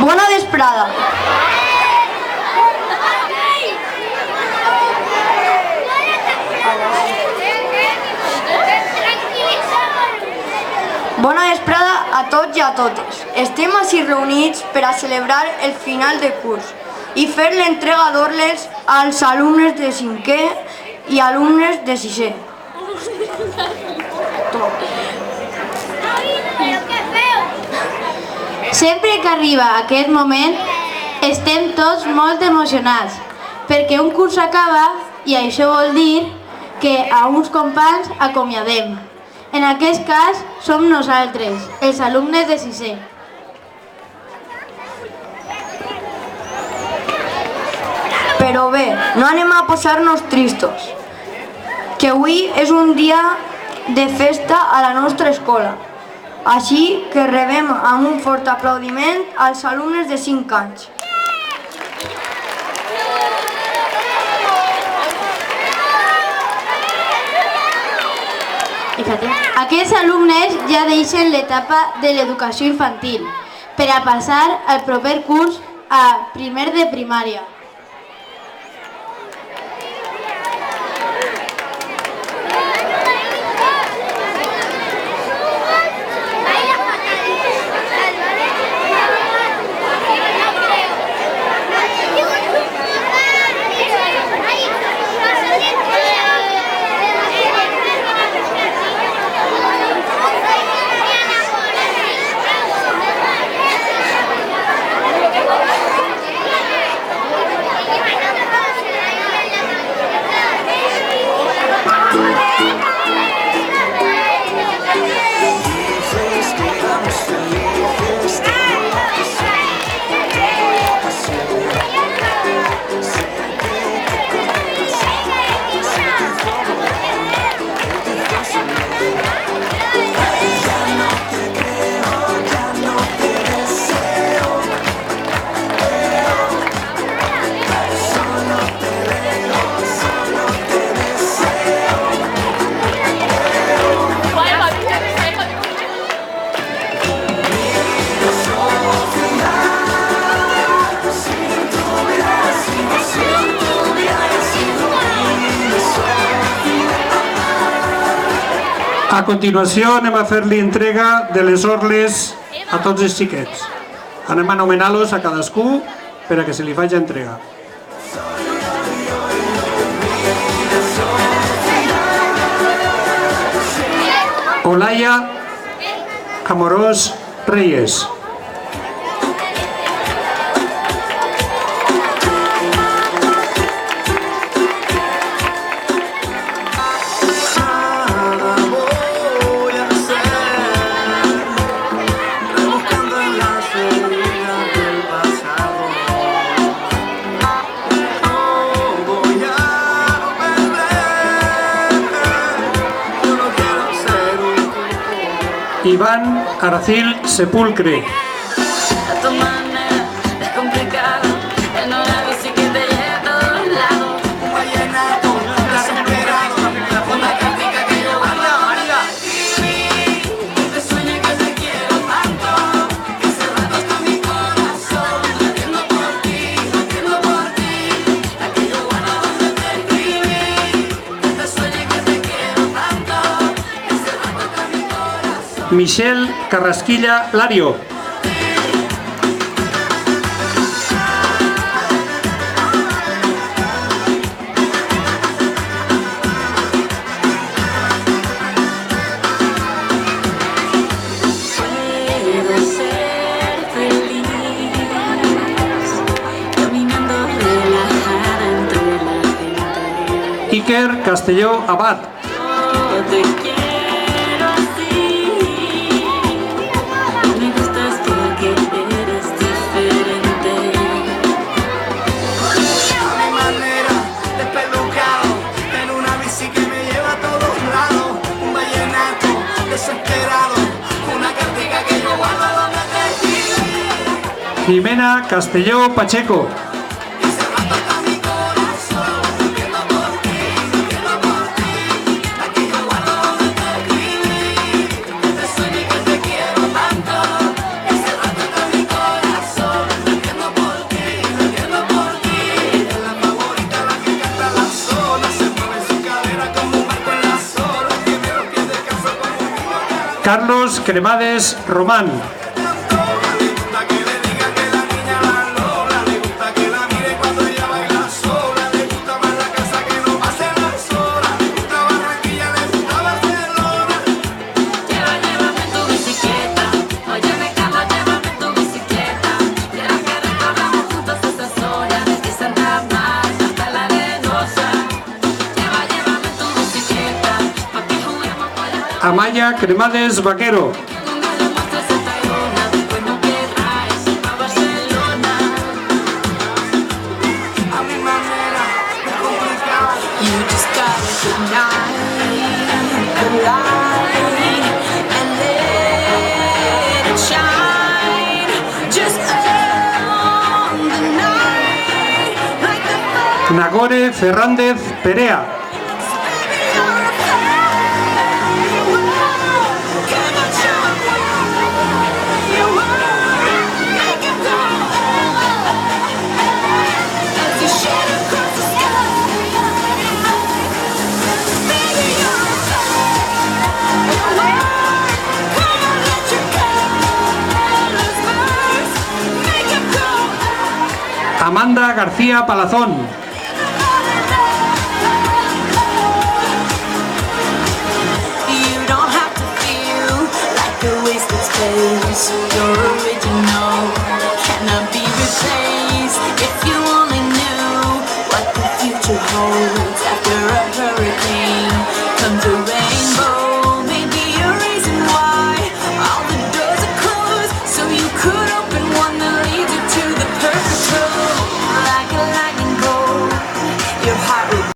Bona vesprada. Bona vesprada a tots i a totes. Estem així reunits per a celebrar el final de curs i fer l'entrega d'orles als alumnes de 5è i alumnes de 6è. Sempre que arriba aquest moment estem tots molt emocionats perquè un curs acaba i això vol dir que a uns companys acomiadem. En aquest cas som nosaltres, els alumnes de 6è. Però bé, no anem a posar-nos tristos, que avui és un dia de festa a la nostra escola. Així que rebem amb un fort aplaudiment als alumnes de 5 anys. Aquests alumnes ja deixen l'etapa de l'educació infantil per a passar al proper curs a primer de primària. A continuació anem a fer-li entrega de les orles a tots els xiquets. Anem a anomenar-los a cadascú per a que se li faci entrega. Olaya Amorós Reyes. Iván Aracil Sepulcre. Michelle Carrasquilla Lario. Iker Castelló Abad. Jimena Castelló Pacheco. Carlos Cremades Román. Amaya Cremades Vaquero. Nagore Fernández Perea. Amanda García Palazón. You're original, cannot be replaced. If you only knew what the future holds.